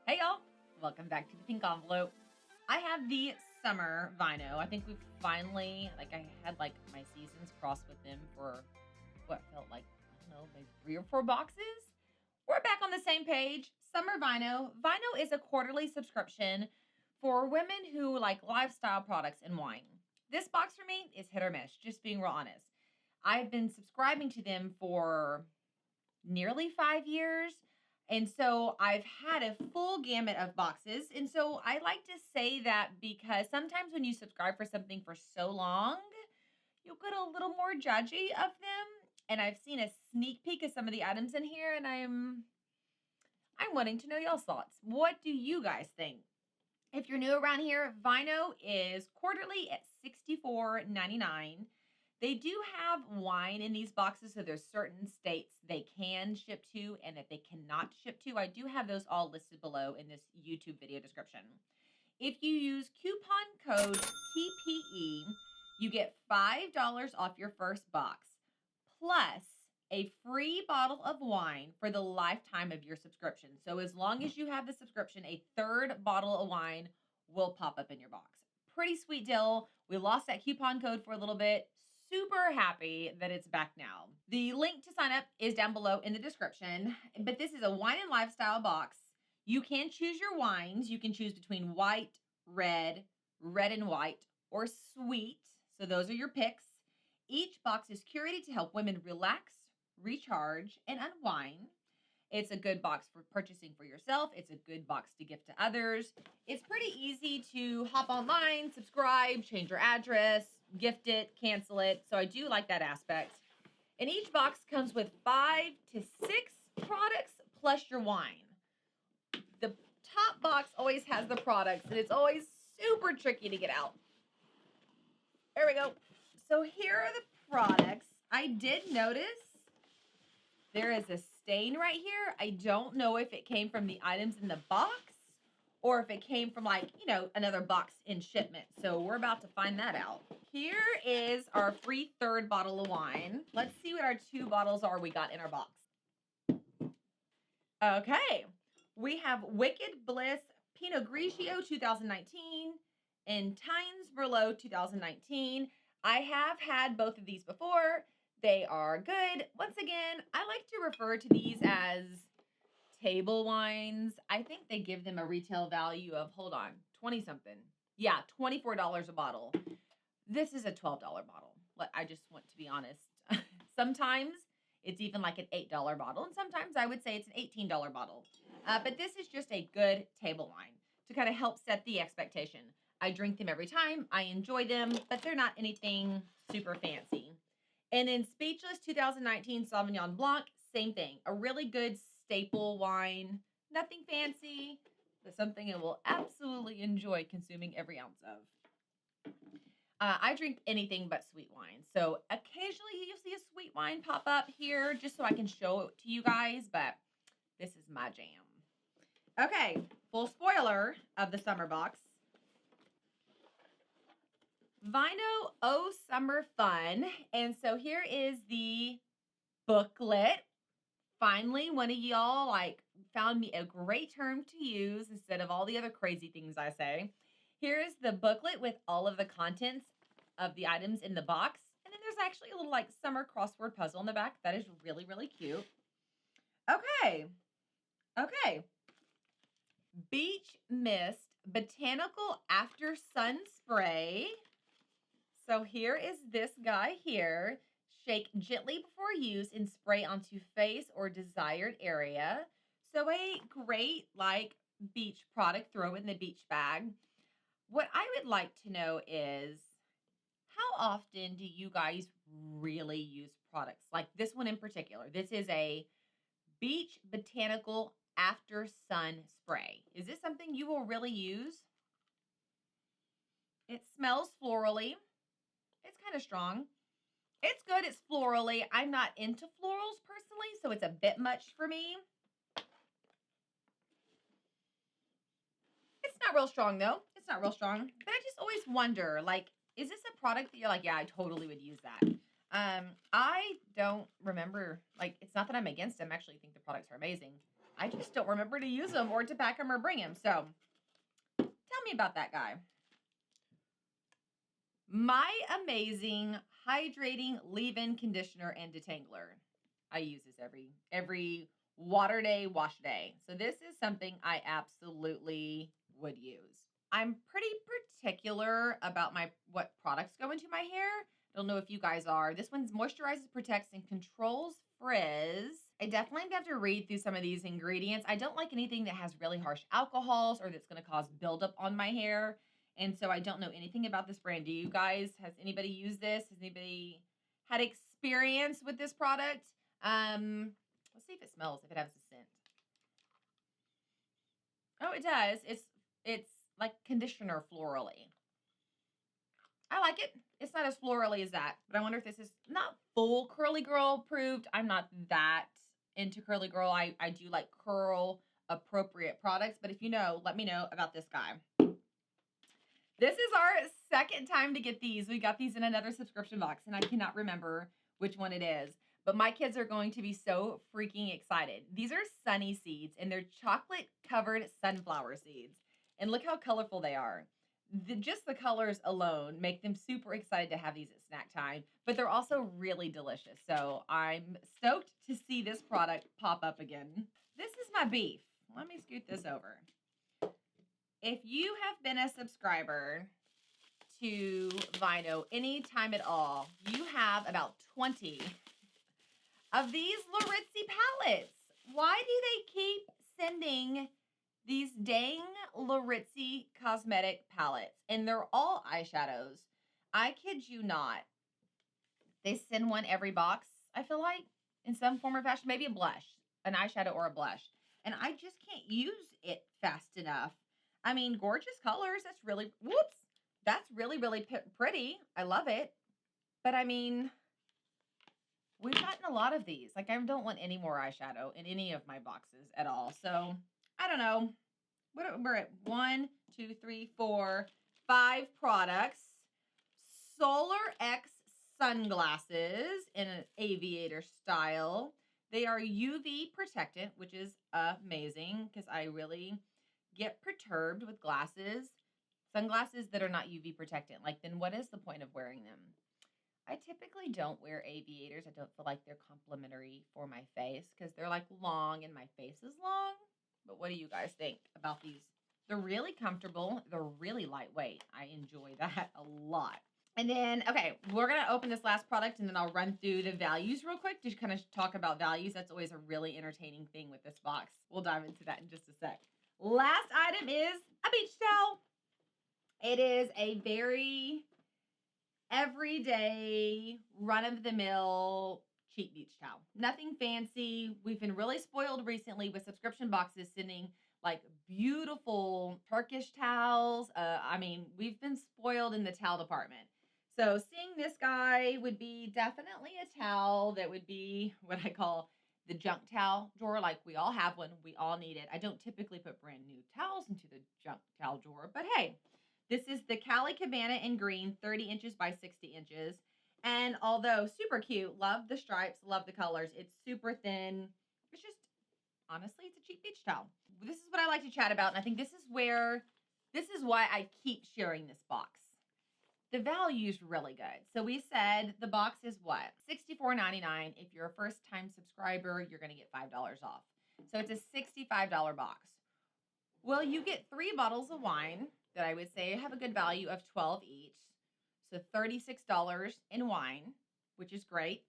Hey y'all, welcome back to the Pink Envelope. I have the Summer VineOh. I think we've finally, I had my seasons crossed with them for what felt like, I don't know, maybe 3 or 4 boxes. We're back on the same page. Summer VineOh. VineOh is a quarterly subscription for women who like lifestyle products and wine. This box for me is hit or miss, just being real honest. I've been subscribing to them for nearly 5 years. And so I've had a full gamut of boxes. And so I like to say that because sometimes when you subscribe for something for so long, you'll get a little more judgy of them. And I've seen a sneak peek of some of the items in here, and I'm wanting to know y'all's thoughts. What do you guys think? If you're new around here, VineOh is quarterly at $64.99. They do have wine in these boxes, so there's certain states they can ship to and that they cannot ship to. I do have those all listed below in this YouTube video description. If you use coupon code TPE, you get $5 off your first box, plus a free bottle of wine for the lifetime of your subscription. So as long as you have the subscription, a third bottle of wine will pop up in your box. Pretty sweet deal. We lost that coupon code for a little bit. Super happy that it's back now. The link to sign up is down below in the description, but this is a wine and lifestyle box. You can choose your wines. You can choose between white, red and white, or sweet. So those are your picks. Each box is curated to help women relax, recharge, and unwind. It's a good box for purchasing for yourself. It's a good box to gift to others. It's pretty easy to hop online, subscribe, change your address, gift it, cancel it. So I do like that aspect. And each box comes with 5 to 6 products plus your wine. The top box always has the products, and it's always super tricky to get out. There we go. So here are the products. I did notice there is a stain right here. I don't know if it came from the items in the box or if it came from another box in shipment. So we're about to find that out. Here is our free third bottle of wine. Let's see what our 2 bottles are we got in our box. Okay. We have Wicked Bliss Pinot Grigio 2019 and Tynes Merlot 2019. I have had both of these before. They are good. Once again, I like to refer to these as table wines. I think they give them a retail value of, 20 something. Yeah, $24 a bottle. This is a $12 bottle. I just want to be honest. Sometimes it's even like an $8 bottle, and sometimes I would say it's an $18 bottle. But this is just a good table wine to kind of help set the expectation. I drink them every time. I enjoy them, but they're not anything super fancy. And then Speechless 2019 Sauvignon Blanc, same thing. A really good staple wine. Nothing fancy, but something I will absolutely enjoy consuming every ounce of. I drink anything but sweet wine. So occasionally you'll see a sweet wine pop up here just so I can show it to you guys, but this is my jam. Okay, full spoiler of the summer box. VineOh Oh Summer Fun. And so here is the booklet. Finally, one of y'all found me a great term to use instead of all the other crazy things I say. Here's the booklet with all of the contents of the items in the box. And then there's actually a little summer crossword puzzle in the back. That is really, really cute. Okay. Beach Mist Botanical After Sun Spray. So here is this guy here. Shake gently before use and spray onto face or desired area. So a great beach product, throw in the beach bag. What I would like to know is, how often do you guys really use products like this one in particular? This is a Beach Botanical After Sun Spray. Is this something you will really use? It smells florally. It's kind of strong. It's good. It's florally. I'm not into florals personally, so it's a bit much for me. It's not real strong, though. It's not real strong. But I just always wonder, is this a product that you're yeah, I totally would use that? I don't remember. It's not that I'm against them. I actually think the products are amazing. I just don't remember to use them or to pack them or bring them. So tell me about that guy. My Amazing Hydrating Leave-In Conditioner and Detangler. I use this every water day, wash day. So this is something I absolutely would use. I'm pretty particular about what products go into my hair. Don't know if you guys are. This one's moisturizes, protects, and controls frizz. I definitely have to read through some of these ingredients. I don't like anything that has really harsh alcohols or that's going to cause buildup on my hair. And so I don't know anything about this brand. Do you guys? Has anybody used this? Has anybody had experience with this product? Let's see if it smells, if it has a scent. Oh, it does. It's like conditioner florally. I like it. It's not as florally as that, but I wonder if this is not full curly girl approved. I'm not that into curly girl. I do like curl appropriate products, but if you know, let me know about this guy. This is our second time to get these. We got these in another subscription box, and I cannot remember which one it is, but my kids are going to be so freaking excited. These are Sunny Seeds, and they're chocolate-covered sunflower seeds. And look how colorful they are. Just the colors alone make them super excited to have these at snack time, but they're also really delicious. So I'm stoked to see this product pop up again. This is my beef. Let me scoot this over. If you have been a subscriber to VineOh any time at all, you have about 20 of these Laritzy palettes. Why do they keep sending these dang Laritzy cosmetic palettes? And they're all eyeshadows. I kid you not. They send one every box, I feel like, in some form or fashion. Maybe a blush, an eyeshadow or a blush. And I just can't use it fast enough. I mean, gorgeous colors. That's really, that's really, really pretty. I love it. But I mean, we've gotten a lot of these. Like, I don't want any more eyeshadow in any of my boxes at all. So, I don't know. We're at 1, 2, 3, 4, 5 products. Solarx sunglasses in an aviator style. They are UV protectant, which is amazing because I really get perturbed with sunglasses that are not UV protectant. Like, then what is the point of wearing them? I typically don't wear aviators. I don't feel like they're complimentary for my face because they're like long and my face is long. But what do you guys think about these? They're really comfortable. They're really lightweight. I enjoy that a lot. And then, okay, we're going to open this last product and then I'll run through the values real quick to kind of talk about values. That's always a really entertaining thing with this box. We'll dive into that in just a sec. Last item is a beach towel. It is a very everyday, run-of-the-mill, cheap beach towel. Nothing fancy. We've been really spoiled recently with subscription boxes sending like beautiful Turkish towels. I mean, we've been spoiled in the towel department. So seeing this guy would be definitely a towel that would be what I call the junk towel drawer. Like, we all have one. We all need it. I don't typically put brand new towels into the junk towel drawer, but hey, this is the Cali Cabana in green, 30 inches by 60 inches. And although super cute, love the stripes, love the colors. It's super thin. It's just, honestly, it's a cheap beach towel. This is what I like to chat about. And I think this is why I keep sharing this box. The value is really good. So we said the box is what? $64.99. If you're a first-time subscriber, you're going to get $5 off. So it's a $65 box. Well, you get 3 bottles of wine that I would say have a good value of 12 each. So $36 in wine, which is great.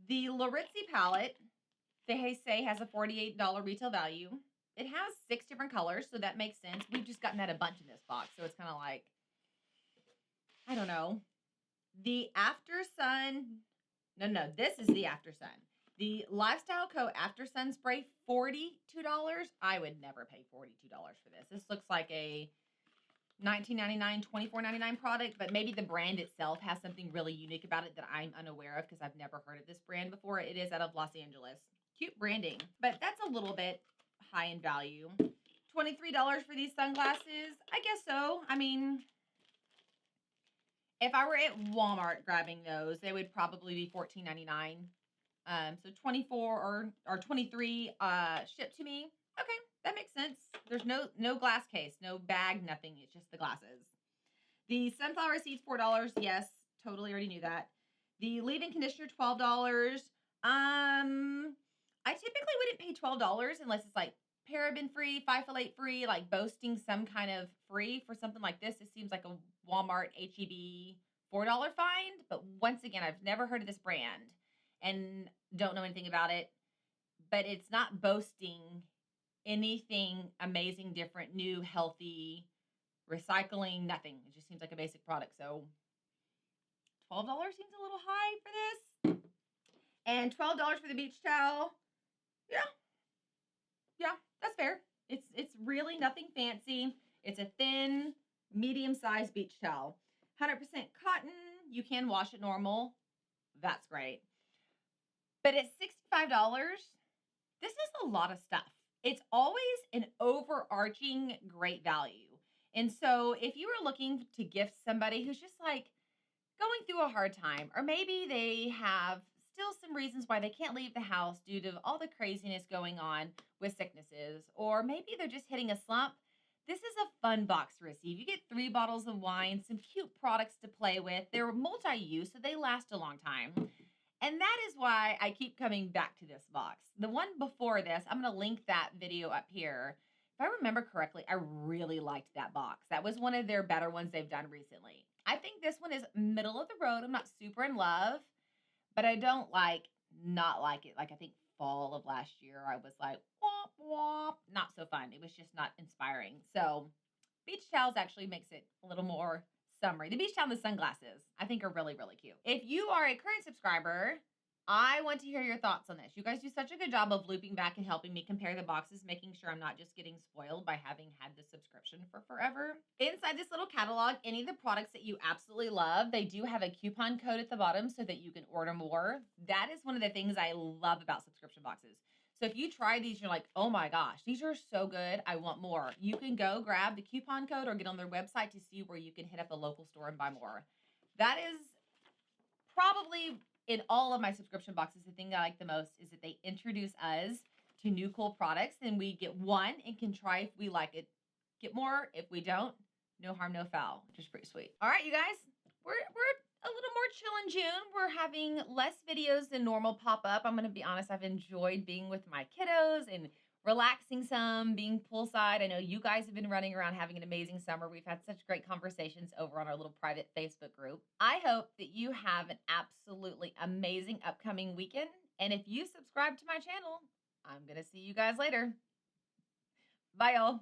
The Laritzy palette, they say has a $48 retail value. It has 6 different colors, so that makes sense. We've just gotten that a bunch in this box, so it's kind of like, I don't know. The After Sun, no, this is the After Sun. The Lyfestyle Co. After Sun Spray, $42. I would never pay $42 for this. This looks like a $19.99, $24.99 product, but maybe the brand itself has something really unique about it that I'm unaware of because I've never heard of this brand before. It is out of Los Angeles. Cute branding, but that's a little bit high in value. $23 for these sunglasses? I guess so. I mean, if I were at Walmart grabbing those, they would probably be $14.99. So 24 or 23 shipped to me. Okay, that makes sense. There's no glass case, no bag, nothing. It's just the glasses. The sunflower seeds, $4. Yes, totally already knew that. The leave-in conditioner, $12. I typically wouldn't pay $12 unless it's like paraben free, phypholate free, like boasting some kind of free for something like this. It seems like a Walmart HEB $4 find. But once again, I've never heard of this brand and don't know anything about it. But it's not boasting anything amazing, different, new, healthy, recycling, nothing. It just seems like a basic product. So $12 seems a little high for this. And $12 for the beach towel. Yeah, that's fair. It's really nothing fancy. It's a thin, medium-sized beach towel. 100% cotton. You can wash it normal. That's great. But at $65, this is a lot of stuff. It's always an overarching great value. And so if you are looking to gift somebody who's just like going through a hard time, or maybe they have still some reasons why they can't leave the house due to all the craziness going on with sicknesses, or maybe they're just hitting a slump, this is a fun box to receive. You get 3 bottles of wine, some cute products to play with. They're multi-use, so they last a long time. And that is why I keep coming back to this box. The one before this, I'm going to link that video up here. If I remember correctly, I really liked that box. That was one of their better ones they've done recently. I think this one is middle of the road. I'm not super in love, but I don't not like it. Like I think fall of last year, I was like, womp, womp. Not so fun. It was just not inspiring. So beach towels actually makes it a little more summery. The beach towel and the sunglasses, I think, are really, really cute. If you are a current subscriber, I want to hear your thoughts on this. You guys do such a good job of looping back and helping me compare the boxes, making sure I'm not just getting spoiled by having had the subscription for forever. Inside this little catalog, any of the products that you absolutely love, they do have a coupon code at the bottom so that you can order more. That is one of the things I love about subscription boxes. So if you try these, you're like, oh my gosh, these are so good. I want more. You can go grab the coupon code or get on their website to see where you can hit up a local store and buy more. That is probably in all of my subscription boxes, the thing that I like the most is that they introduce us to new cool products and we get one and can try if we like it. Get more. If we don't, no harm, no foul, which is pretty sweet. All right, you guys, we're a little more chill in June. We're having less videos than normal pop up. I'm going to be honest. I've enjoyed being with my kiddos and relaxing some, being poolside. I know you guys have been running around having an amazing summer. We've had such great conversations over on our little private Facebook group. I hope that you have an absolutely amazing upcoming weekend. And if you subscribe to my channel, I'm going to see you guys later. Bye, y'all.